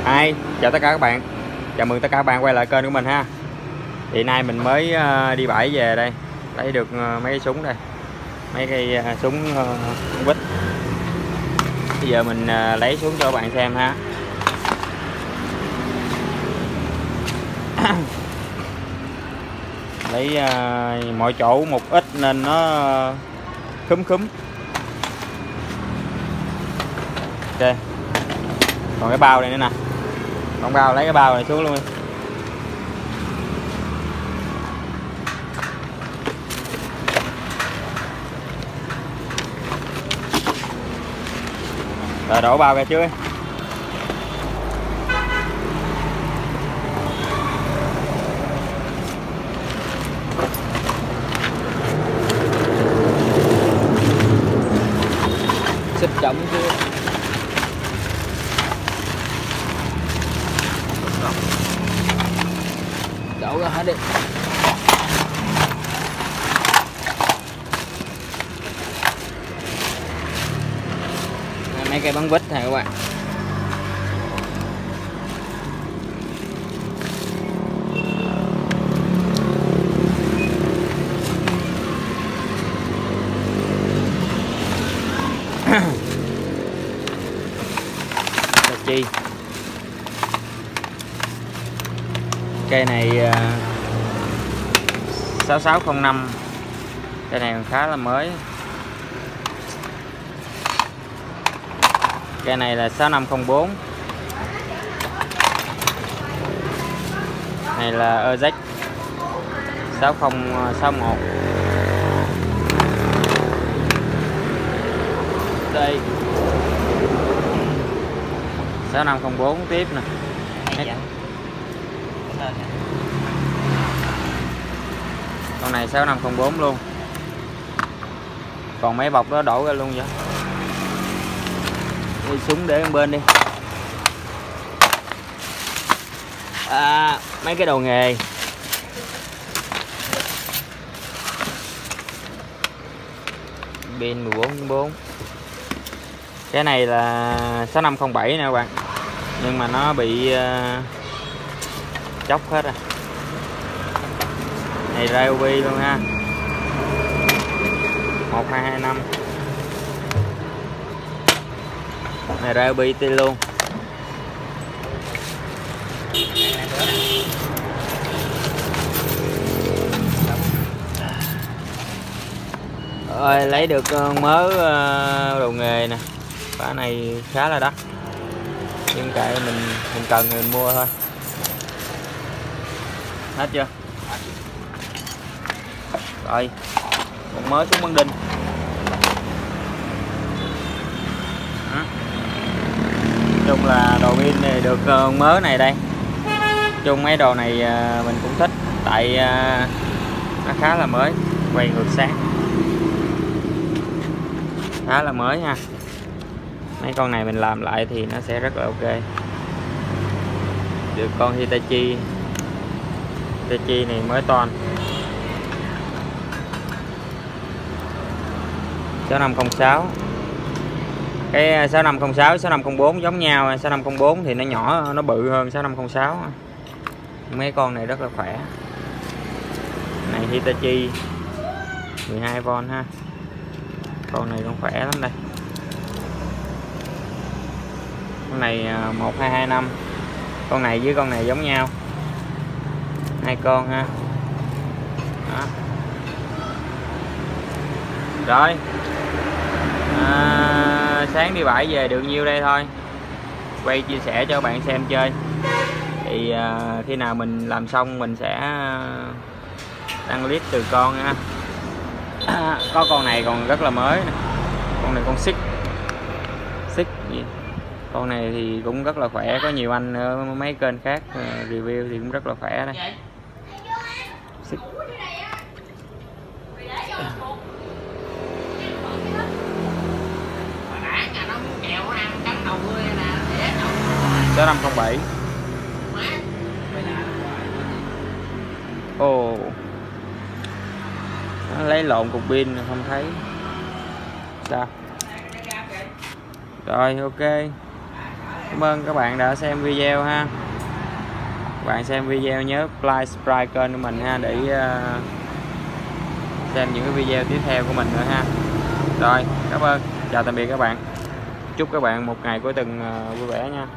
Hi, chào tất cả các bạn. Chào mừng tất cả các bạn quay lại kênh của mình ha. Thì nay mình mới đi bãi về đây, lấy được mấy cái súng đây. Mấy cây súng vít. Bây giờ mình lấy xuống cho các bạn xem ha. Lấy mọi chỗ một ít nên nó khúm. Ok. Còn cái bao này nữa nè. Còn bao, lấy cái bao này xuống luôn đi. Rồi đổ bao ra trước đi. Xịt chậm chưa. Đổ ra hết đi. Mấy cây bắn vít này các bạn. Chi cây này 6605, cây này còn khá là mới. Cây này là 6504, này là EZ 6061. Đây 6504 tiếp nè. Con này 6504 luôn. Còn mấy bọc đó đổ ra luôn vậy. Đi súng để bên đi. Mấy cái đồ nghề. Pin 14.4. Cái này là 6507 nè các bạn. Nhưng mà nó bị chóc hết rồi. Này Ryobi luôn ha. 1225. Này Ryobi ti luôn. Rồi lấy được mớ đồ nghề nè. Quả này khá là đắt. Nhưng kệ mình cần thì mình mua thôi. Hết chưa? Rồi. Một mớ súng bắn đinh. Chung là đồ pin này được mớ này đây. Chung mấy đồ này mình cũng thích. Tại nó khá là mới. Quay ngược sáng. Khá là mới ha. Mấy con này mình làm lại thì nó sẽ rất là ok. Được con Hitachi này mới toàn. 6506. Cái 6506, 6504 giống nhau. 6504 thì nó nhỏ, nó bự hơn 6506. Mấy con này rất là khỏe. Này Hitachi 12V ha. Con này cũng khỏe lắm đây. Con này 1225. Con này với con này giống nhau. Hai con ha. Đó. Rồi. Sáng đi bãi về được nhiêu đây thôi. Quay chia sẻ cho các bạn xem chơi. Thì khi nào mình làm xong mình sẽ đăng clip từ con ha. Có con này còn rất là mới nè. Con này con xích gì. Con này thì cũng rất là khỏe. Có nhiều anh ở mấy kênh khác review thì cũng rất là khỏe đây. Xích. Số 507. Ồ. Nó lấy lộn cục pin không thấy. Sao? Rồi ok. Cảm ơn các bạn đã xem video ha. Các bạn xem video nhớ like, subscribe kênh của mình ha, để xem những cái video tiếp theo của mình nữa ha. Rồi, cảm ơn, chào tạm biệt các bạn. Chúc các bạn một ngày cuối tuần vui vẻ nha.